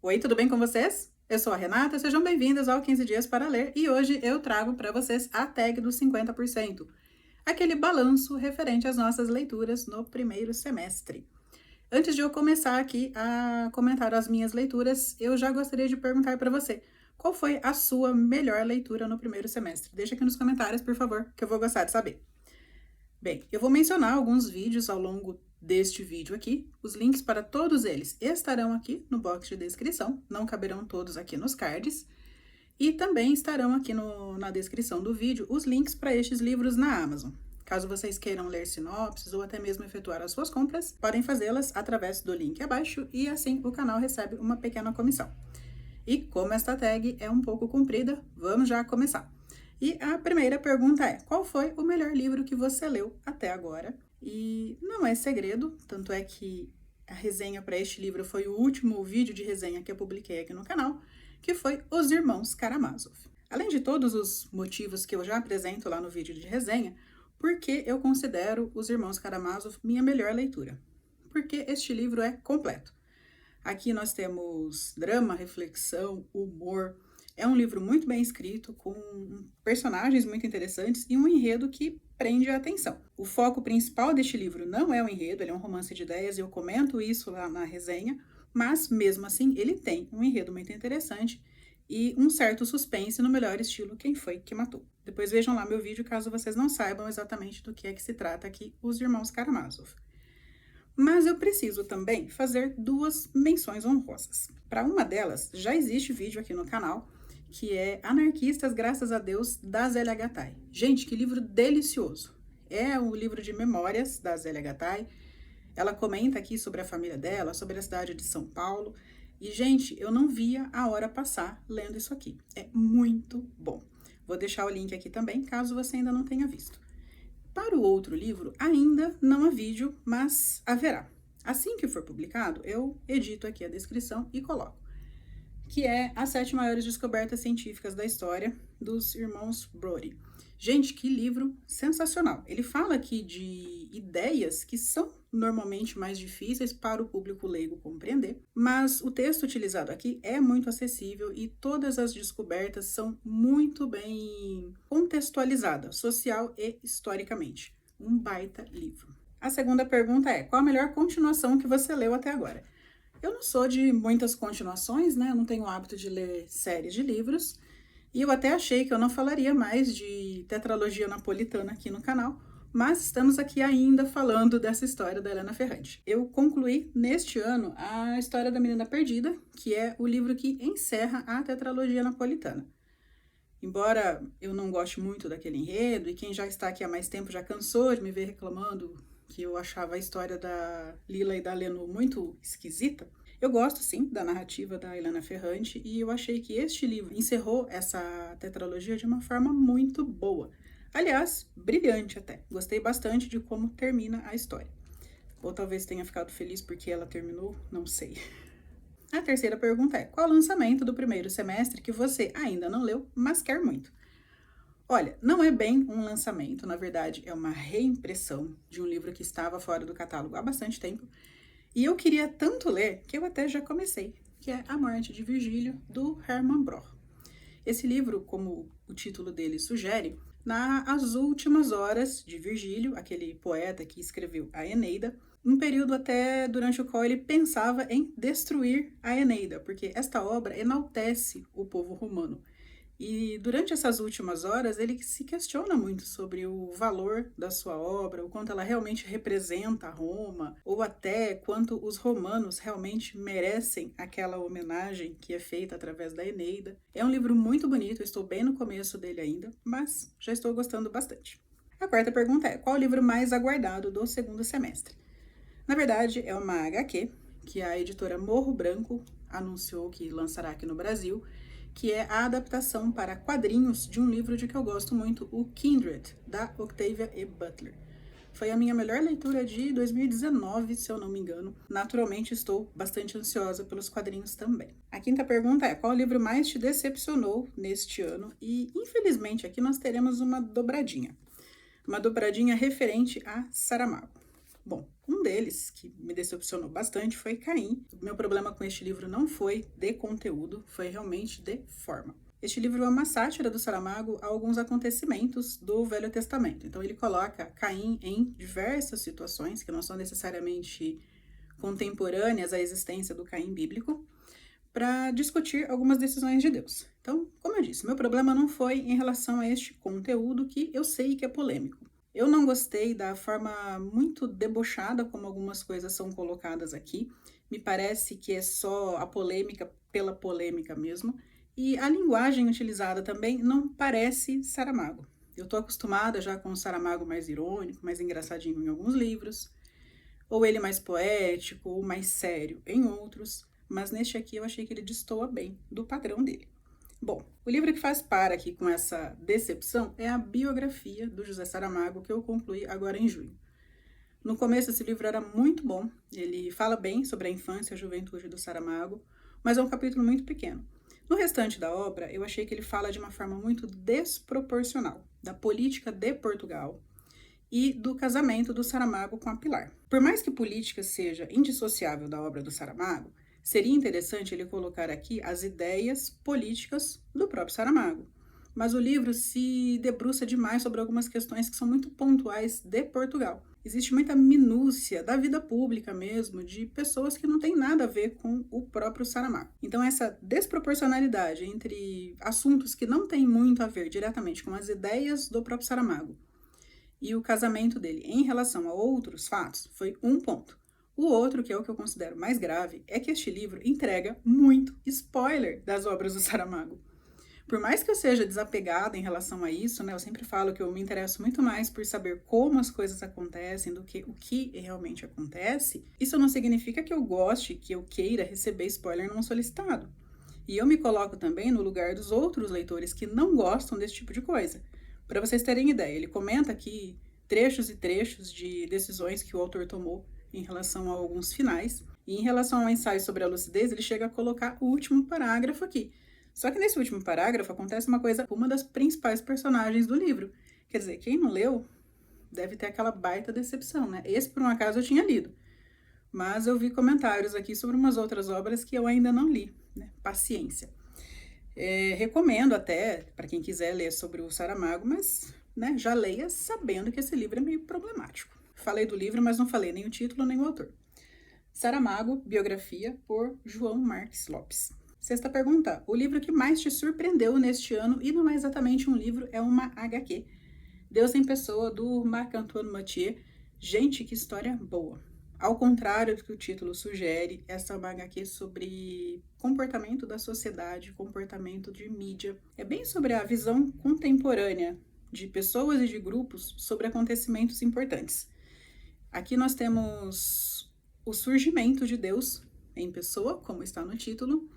Oi, tudo bem com vocês? Eu sou a Renata, sejam bem-vindas ao 15 Dias para Ler e hoje eu trago para vocês a tag dos 50%, aquele balanço referente às nossas leituras no primeiro semestre. Antes de eu começar aqui a comentar as minhas leituras, eu já gostaria de perguntar para você, qual foi a sua melhor leitura no primeiro semestre? Deixa aqui nos comentários, por favor, que eu vou gostar de saber. Bem, eu vou mencionar alguns vídeos ao longo deste vídeo aqui. Os links para todos eles estarão aqui no box de descrição, não caberão todos aqui nos cards. E também estarão aqui na descrição do vídeo os links para estes livros na Amazon. Caso vocês queiram ler sinopses ou até mesmo efetuar as suas compras, podem fazê-las através do link abaixo e assim o canal recebe uma pequena comissão. E como esta tag é um pouco comprida, vamos já começar. E a primeira pergunta é: qual foi o melhor livro que você leu até agora? E não é segredo, tanto é que a resenha para este livro foi o último vídeo de resenha que eu publiquei aqui no canal, que foi Os Irmãos Karamazov. Além de todos os motivos que eu já apresento lá no vídeo de resenha, por que eu considero Os Irmãos Karamazov minha melhor leitura? Porque este livro é completo. Aqui nós temos drama, reflexão, humor. É um livro muito bem escrito, com personagens muito interessantes e um enredo que prende a atenção. O foco principal deste livro não é o enredo, ele é um romance de ideias e eu comento isso lá na resenha, mas mesmo assim ele tem um enredo muito interessante e um certo suspense no melhor estilo Quem Foi Que Matou. Depois vejam lá meu vídeo caso vocês não saibam exatamente do que é que se trata aqui Os Irmãos Karamazov. Mas eu preciso também fazer duas menções honrosas. Para uma delas, já existe vídeo aqui no canal, que é Anarquistas, Graças a Deus, da Zélia Gattai. Gente, que livro delicioso! É um livro de memórias da Zélia Gattai. Ela comenta aqui sobre a família dela, sobre a cidade de São Paulo. E, gente, eu não via a hora passar lendo isso aqui. É muito bom. Vou deixar o link aqui também, caso você ainda não tenha visto. Para o outro livro, ainda não há vídeo, mas haverá. Assim que for publicado, eu edito aqui a descrição e coloco. Que é As 7 Maiores Descobertas Científicas da História, dos irmãos Brody. Gente, que livro sensacional! Ele fala aqui de ideias que são normalmente mais difíceis para o público leigo compreender, mas o texto utilizado aqui é muito acessível e todas as descobertas são muito bem contextualizadas, social e historicamente. Um baita livro. A segunda pergunta é: qual a melhor continuação que você leu até agora? Eu não sou de muitas continuações, né? Eu não tenho o hábito de ler séries de livros. E eu até achei que eu não falaria mais de tetralogia napolitana aqui no canal, mas estamos aqui ainda falando dessa história da Helena Ferrante. Eu concluí neste ano a História da Menina Perdida, que é o livro que encerra a tetralogia napolitana. Embora eu não goste muito daquele enredo, e quem já está aqui há mais tempo já cansou de me ver reclamando que eu achava a história da Lila e da Lenu muito esquisita, eu gosto sim da narrativa da Helena Ferrante e eu achei que este livro encerrou essa tetralogia de uma forma muito boa. Aliás, brilhante até. Gostei bastante de como termina a história. Ou talvez tenha ficado feliz porque ela terminou, não sei. A terceira pergunta é: qual o lançamento do primeiro semestre que você ainda não leu, mas quer muito? Olha, não é bem um lançamento, na verdade é uma reimpressão de um livro que estava fora do catálogo há bastante tempo. E eu queria tanto ler que eu até já comecei, que é A Morte de Virgílio, do Hermann Broch. Esse livro, como o título dele sugere, narra as últimas horas de Virgílio, aquele poeta que escreveu a Eneida, um período até durante o qual ele pensava em destruir a Eneida, porque esta obra enaltece o povo romano. E durante essas últimas horas, ele se questiona muito sobre o valor da sua obra, o quanto ela realmente representa Roma, ou até quanto os romanos realmente merecem aquela homenagem que é feita através da Eneida. É um livro muito bonito, eu estou bem no começo dele ainda, mas já estou gostando bastante. A quarta pergunta é: qual o livro mais aguardado do segundo semestre? Na verdade, é uma HQ que a editora Morro Branco anunciou que lançará aqui no Brasil, que é a adaptação para quadrinhos de um livro de que eu gosto muito, o Kindred, da Octavia E. Butler. Foi a minha melhor leitura de 2019, se eu não me engano. Naturalmente, estou bastante ansiosa pelos quadrinhos também. A quinta pergunta é: qual livro mais te decepcionou neste ano? E, infelizmente, aqui nós teremos uma dobradinha. Uma dobradinha referente a Saramago. Bom, Um deles, que me decepcionou bastante, foi Caim. O meu problema com este livro não foi de conteúdo, foi realmente de forma. Este livro é uma sátira do Saramago a alguns acontecimentos do Velho Testamento. Então ele coloca Caim em diversas situações que não são necessariamente contemporâneas à existência do Caim bíblico, para discutir algumas decisões de Deus. Então, como eu disse, meu problema não foi em relação a este conteúdo que eu sei que é polêmico. Eu não gostei da forma muito debochada como algumas coisas são colocadas aqui. Me parece que é só a polêmica pela polêmica mesmo. E a linguagem utilizada também não parece Saramago. Eu estou acostumada já com o Saramago mais irônico, mais engraçadinho em alguns livros, ou ele mais poético, ou mais sério em outros, mas neste aqui eu achei que ele destoa bem do padrão dele. Bom, o livro que faz par aqui com essa decepção é a biografia do José Saramago, que eu concluí agora em junho. No começo esse livro era muito bom, ele fala bem sobre a infância e a juventude do Saramago, mas é um capítulo muito pequeno. No restante da obra, eu achei que ele fala de uma forma muito desproporcional da política de Portugal e do casamento do Saramago com a Pilar. Por mais que política seja indissociável da obra do Saramago, seria interessante ele colocar aqui as ideias políticas do próprio Saramago. Mas o livro se debruça demais sobre algumas questões que são muito pontuais de Portugal. Existe muita minúcia da vida pública mesmo, de pessoas que não têm nada a ver com o próprio Saramago. Então essa desproporcionalidade entre assuntos que não têm muito a ver diretamente com as ideias do próprio Saramago e o casamento dele em relação a outros fatos foi um ponto. O outro, que é o que eu considero mais grave, é que este livro entrega muito spoiler das obras do Saramago. Por mais que eu seja desapegada em relação a isso, né, eu sempre falo que eu me interesso muito mais por saber como as coisas acontecem do que o que realmente acontece, isso não significa que eu goste, que eu queira receber spoiler não solicitado. E eu me coloco também no lugar dos outros leitores que não gostam desse tipo de coisa. Para vocês terem ideia, ele comenta aqui trechos e trechos de decisões que o autor tomou em relação a alguns finais, e em relação ao ensaio sobre a lucidez, ele chega a colocar o último parágrafo aqui. Só que nesse último parágrafo acontece uma coisa com uma das principais personagens do livro. Quer dizer, quem não leu deve ter aquela baita decepção, né? Esse, por um acaso, eu tinha lido. Mas eu vi comentários aqui sobre umas outras obras que eu ainda não li, né? Paciência. Recomendo até, para quem quiser ler sobre o Saramago, mas né, já leia sabendo que esse livro é meio problemático. Falei do livro, mas não falei nem o título nem o autor. Saramago, biografia, por João Marques Lopes. Sexta pergunta. O livro que mais te surpreendeu neste ano, e não é exatamente um livro, é uma HQ. Deus em Pessoa, do Marc-Antoine Mathieu. Gente, que história boa. Ao contrário do que o título sugere, essa é uma HQ sobre comportamento da sociedade, comportamento de mídia. É bem sobre a visão contemporânea de pessoas e de grupos sobre acontecimentos importantes. Aqui nós temos o surgimento de Deus em pessoa, como está no título,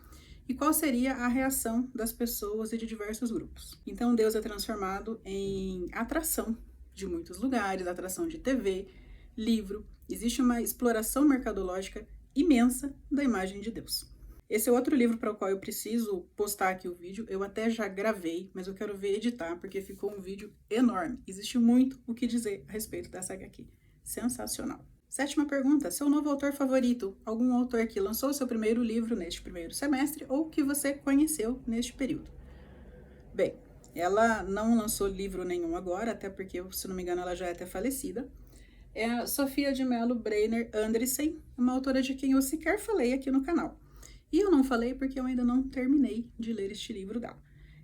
e qual seria a reação das pessoas e de diversos grupos. Então Deus é transformado em atração de muitos lugares, atração de TV, livro. Existe uma exploração mercadológica imensa da imagem de Deus. Esse é outro livro para o qual eu preciso postar aqui o vídeo. Eu até já gravei, mas eu quero ver editar, porque ficou um vídeo enorme. Existe muito o que dizer a respeito dessa HQ. Sensacional. Sétima pergunta. Seu novo autor favorito? Algum autor que lançou seu primeiro livro neste primeiro semestre ou que você conheceu neste período? Bem, ela não lançou livro nenhum agora, até porque, se não me engano, ela já é até falecida. É a Sofia de Mello Breiner Andressen, uma autora de quem eu sequer falei aqui no canal. E eu não falei porque eu ainda não terminei de ler este livro dela.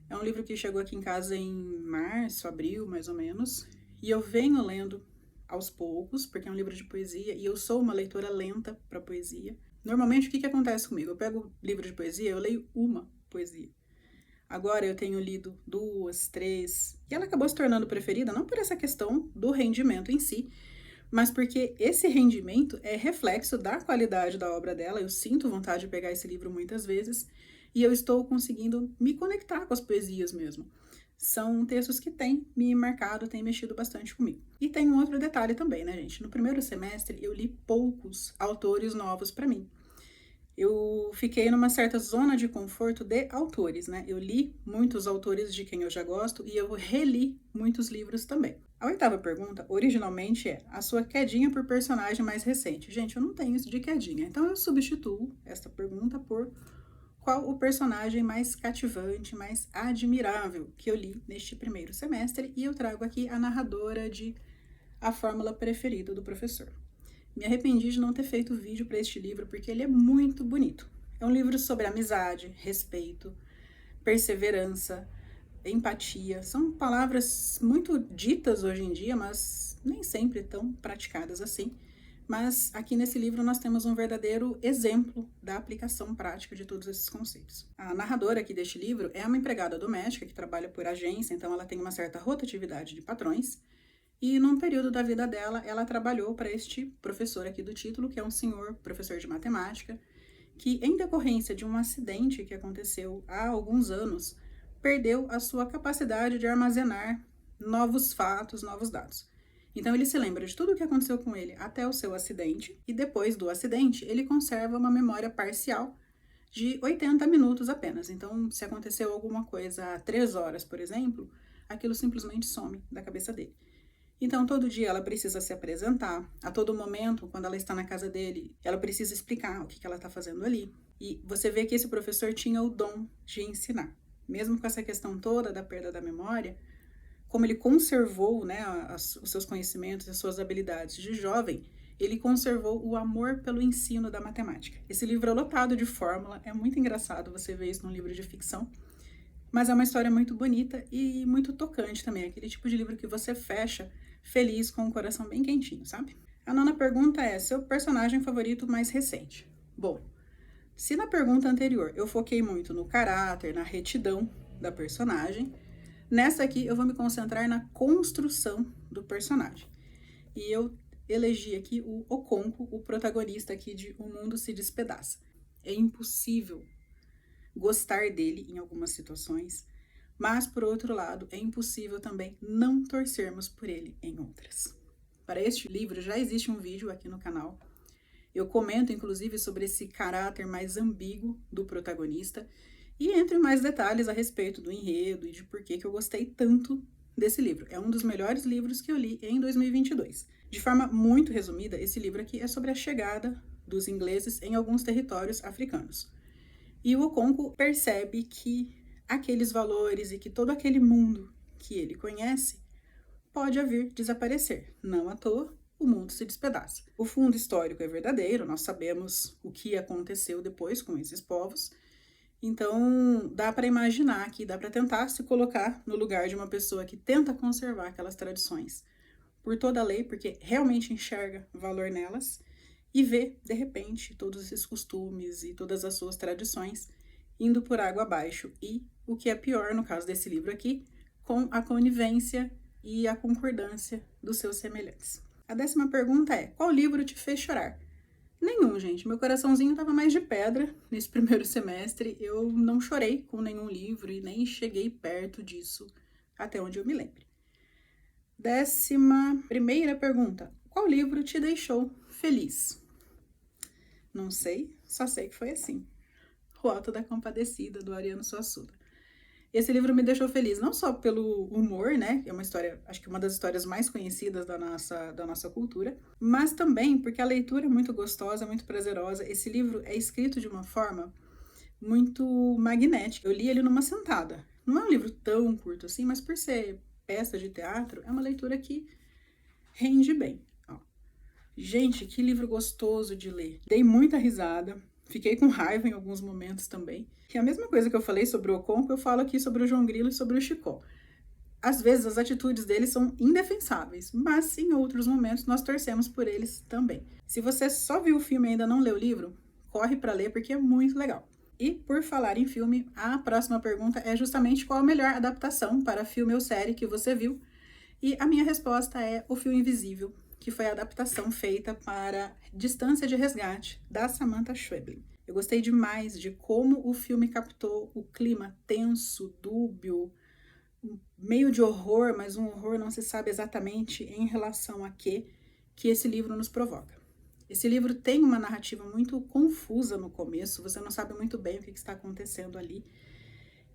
É um livro que chegou aqui em casa em março, abril, mais ou menos, e eu venho lendo aos poucos, porque é um livro de poesia, e eu sou uma leitora lenta para poesia. Normalmente, o que acontece comigo? Eu pego livro de poesia, eu leio uma poesia. Agora eu tenho lido 2, 3, e ela acabou se tornando preferida, não por essa questão do rendimento em si, mas porque esse rendimento é reflexo da qualidade da obra dela. Eu sinto vontade de pegar esse livro muitas vezes, e eu estou conseguindo me conectar com as poesias mesmo. São textos que têm me marcado, têm mexido bastante comigo. E tem um outro detalhe também, né, gente? No primeiro semestre, eu li poucos autores novos para mim. eu fiquei numa certa zona de conforto de autores, né? Eu li muitos autores de quem eu já gosto e eu reli muitos livros também. A oitava pergunta, originalmente, é a sua quedinha por personagem mais recente. Gente, eu não tenho isso de quedinha, então eu substituo esta pergunta por qual o personagem mais cativante, mais admirável que eu li neste primeiro semestre, e eu trago aqui a narradora de A Fórmula Preferida do Professor. Me arrependi de não ter feito vídeo para este livro, porque ele é muito bonito. É um livro sobre amizade, respeito, perseverança, empatia. São palavras muito ditas hoje em dia, mas nem sempre tão praticadas assim. Mas aqui nesse livro nós temos um verdadeiro exemplo da aplicação prática de todos esses conceitos. A narradora aqui deste livro é uma empregada doméstica que trabalha por agência, então ela tem uma certa rotatividade de patrões. E num período da vida dela, ela trabalhou para este professor aqui do título, que é um senhor professor de matemática, que em decorrência de um acidente que aconteceu há alguns anos, perdeu a sua capacidade de armazenar novos fatos, novos dados. Então ele se lembra de tudo o que aconteceu com ele até o seu acidente, e depois do acidente ele conserva uma memória parcial de 80 minutos apenas. Então, se aconteceu alguma coisa há 3 horas, por exemplo, aquilo simplesmente some da cabeça dele. Então, todo dia ela precisa se apresentar, a todo momento, quando ela está na casa dele, ela precisa explicar o que ela está fazendo ali. E você vê que esse professor tinha o dom de ensinar. Mesmo com essa questão toda da perda da memória, como ele conservou, né, os seus conhecimentos, as suas habilidades de jovem, ele conservou o amor pelo ensino da matemática. Esse livro é lotado de fórmula, é muito engraçado você ver isso num livro de ficção, mas é uma história muito bonita e muito tocante também, aquele tipo de livro que você fecha feliz, com o coração bem quentinho, sabe? A nona pergunta é, seu personagem favorito mais recente? Bom, se na pergunta anterior eu foquei muito no caráter, na retidão da personagem, nessa aqui eu vou me concentrar na construção do personagem. E eu elegi aqui o Okonkwo, o protagonista aqui de O Mundo se Despedaça. É impossível gostar dele em algumas situações, mas, por outro lado, é impossível também não torcermos por ele em outras. Para este livro já existe um vídeo aqui no canal. Eu comento, inclusive, sobre esse caráter mais ambíguo do protagonista e entre mais detalhes a respeito do enredo e de por que eu gostei tanto desse livro. É um dos melhores livros que eu li em 2022. De forma muito resumida, esse livro aqui é sobre a chegada dos ingleses em alguns territórios africanos. E o Okonkwo percebe que aqueles valores e que todo aquele mundo que ele conhece pode vir desaparecer. Não à toa, o mundo se despedaça. O fundo histórico é verdadeiro, nós sabemos o que aconteceu depois com esses povos, então dá para imaginar aqui, dá para tentar se colocar no lugar de uma pessoa que tenta conservar aquelas tradições por toda a lei, porque realmente enxerga valor nelas, e vê, de repente, todos esses costumes e todas as suas tradições indo por água abaixo. E, o que é pior no caso desse livro aqui, com a conivência e a concordância dos seus semelhantes. A 10ª pergunta é, qual livro te fez chorar? Nenhum, gente. Meu coraçãozinho estava mais de pedra nesse primeiro semestre. Eu não chorei com nenhum livro e nem cheguei perto disso, até onde eu me lembre. 11ª pergunta, qual livro te deixou feliz? Não sei, só sei que foi assim. O Alto da Compadecida, do Ariano Suassuna. Esse livro me deixou feliz, não só pelo humor, né? É uma história, acho que uma das histórias mais conhecidas da nossa cultura, mas também porque a leitura é muito gostosa, muito prazerosa. Esse livro é escrito de uma forma muito magnética. Eu li ele numa sentada. Não é um livro tão curto assim, mas por ser peça de teatro, é uma leitura que rende bem. Ó. Gente, que livro gostoso de ler. Dei muita risada. Fiquei com raiva em alguns momentos também. E a mesma coisa que eu falei sobre o Okonkwo, eu falo aqui sobre o João Grilo e sobre o Chicó. Às vezes as atitudes deles são indefensáveis, mas em outros momentos nós torcemos por eles também. Se você só viu o filme e ainda não leu o livro, corre para ler porque é muito legal. E por falar em filme, a próxima pergunta é justamente qual a melhor adaptação para filme ou série que você viu. E a minha resposta é O Fio Invisível, que foi a adaptação feita para Distância de Resgate, da Samantha Schweblin. Eu gostei demais de como o filme captou o clima tenso, dúbio, meio de horror, mas um horror não se sabe exatamente em relação a quê, que esse livro nos provoca. Esse livro tem uma narrativa muito confusa no começo, você não sabe muito bem o que está acontecendo ali.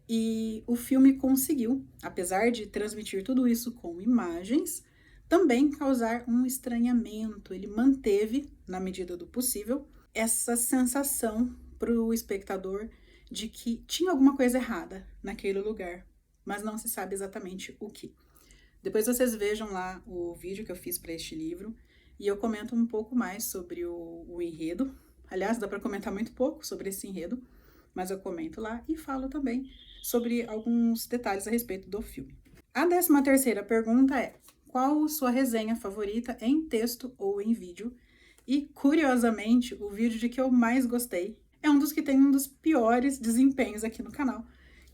E o filme conseguiu, apesar de transmitir tudo isso com imagens, também causar um estranhamento. Ele manteve, na medida do possível, essa sensação para o espectador de que tinha alguma coisa errada naquele lugar, mas não se sabe exatamente o que. Depois vocês vejam lá o vídeo que eu fiz para este livro e eu comento um pouco mais sobre o enredo. Aliás, dá para comentar muito pouco sobre esse enredo, mas eu comento lá e falo também sobre alguns detalhes a respeito do filme. A 13ª pergunta é: qual sua resenha favorita em texto ou em vídeo? E, curiosamente, o vídeo de que eu mais gostei é um dos que tem um dos piores desempenhos aqui no canal,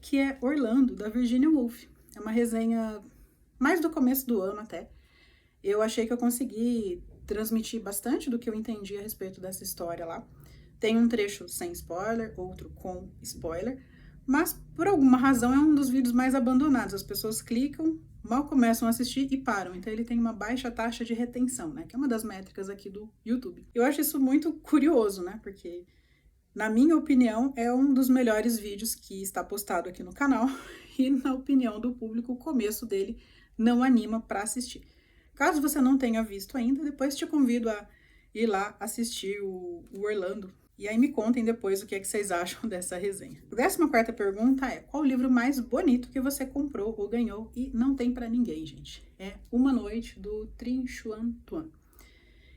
que é Orlando, da Virginia Woolf. É uma resenha mais do começo do ano até. Eu achei que eu consegui transmitir bastante do que eu entendi a respeito dessa história lá. Tem um trecho sem spoiler, outro com spoiler, mas por alguma razão é um dos vídeos mais abandonados. As pessoas clicam, mal começam a assistir e param. Então ele tem uma baixa taxa de retenção, né? Que é uma das métricas aqui do YouTube. Eu acho isso muito curioso, né? Porque, na minha opinião, é um dos melhores vídeos que está postado aqui no canal. E, na opinião do público, o começo dele não anima para assistir. Caso você não tenha visto ainda, depois te convido a ir lá assistir o Orlando. E aí me contem depois o que é que vocês acham dessa resenha. A 14ª pergunta é: qual o livro mais bonito que você comprou ou ganhou e não tem pra ninguém, gente? É Uma Noite, do Trinh Xuan Tuan.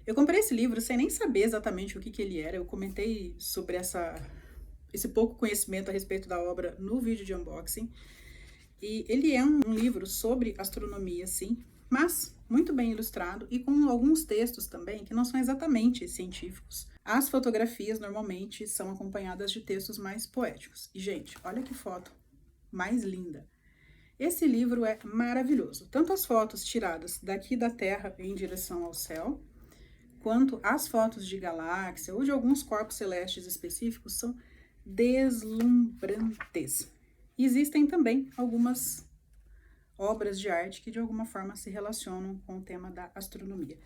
Eu comprei esse livro sem nem saber exatamente o que ele era. Eu comentei sobre esse pouco conhecimento a respeito da obra no vídeo de unboxing. E ele é um livro sobre astronomia, sim, mas muito bem ilustrado e com alguns textos também que não são exatamente científicos. As fotografias normalmente são acompanhadas de textos mais poéticos. E, gente, olha que foto mais linda. Esse livro é maravilhoso. Tanto as fotos tiradas daqui da Terra em direção ao céu, quanto as fotos de galáxia ou de alguns corpos celestes específicos são deslumbrantes. E existem também algumas obras de arte que de alguma forma se relacionam com o tema da astronomia.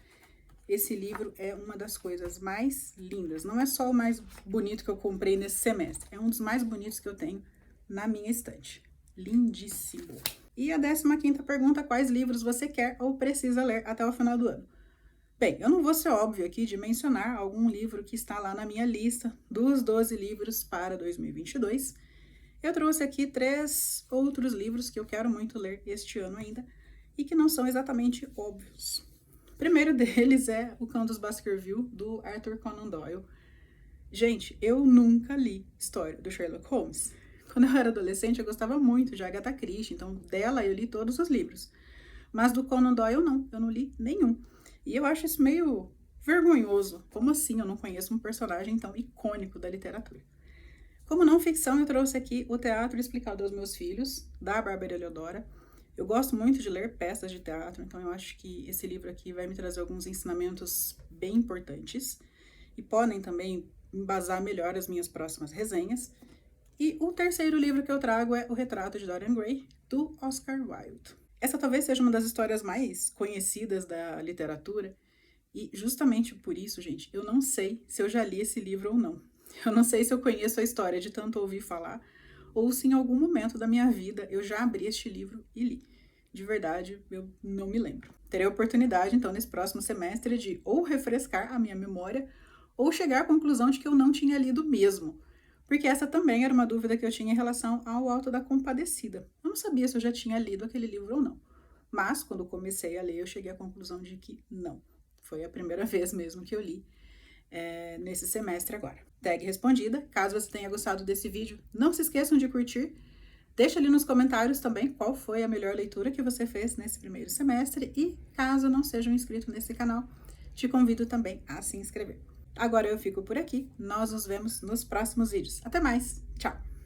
Esse livro é uma das coisas mais lindas. Não é só o mais bonito que eu comprei nesse semestre, é um dos mais bonitos que eu tenho na minha estante. Lindíssimo! E a 15ª pergunta: quais livros você quer ou precisa ler até o final do ano? Bem, eu não vou ser óbvio aqui de mencionar algum livro que está lá na minha lista dos 12 livros para 2022. Eu trouxe aqui 3 outros livros que eu quero muito ler este ano ainda e que não são exatamente óbvios. O primeiro deles é O Cão dos Baskerville, do Arthur Conan Doyle. Gente, eu nunca li história do Sherlock Holmes. Quando eu era adolescente, eu gostava muito de Agatha Christie, então dela eu li todos os livros. Mas do Conan Doyle, não, eu não li nenhum. E eu acho isso meio vergonhoso. Como assim eu não conheço um personagem tão icônico da literatura? Como não ficção, eu trouxe aqui O Teatro Explicado aos Meus Filhos, da Bárbara Eliodora. Eu gosto muito de ler peças de teatro, então eu acho que esse livro aqui vai me trazer alguns ensinamentos bem importantes e podem também embasar melhor as minhas próximas resenhas. E o terceiro livro que eu trago é O Retrato de Dorian Gray, do Oscar Wilde. Essa talvez seja uma das histórias mais conhecidas da literatura e justamente por isso, gente, eu não sei se eu já li esse livro ou não. Eu não sei se eu conheço a história de tanto ouvir falar ou se em algum momento da minha vida eu já abri este livro e li. De verdade, eu não me lembro. Terei a oportunidade, então, nesse próximo semestre de ou refrescar a minha memória ou chegar à conclusão de que eu não tinha lido mesmo. Porque essa também era uma dúvida que eu tinha em relação ao Alto da Compadecida. Eu não sabia se eu já tinha lido aquele livro ou não. Mas, quando comecei a ler, eu cheguei à conclusão de que não. Foi a primeira vez mesmo que eu li nesse semestre agora. Tag respondida. Caso você tenha gostado desse vídeo, não se esqueçam de curtir. Deixa ali nos comentários também qual foi a melhor leitura que você fez nesse primeiro semestre. E, caso não seja um inscrito nesse canal, te convido também a se inscrever. Agora eu fico por aqui. Nós nos vemos nos próximos vídeos. Até mais. Tchau!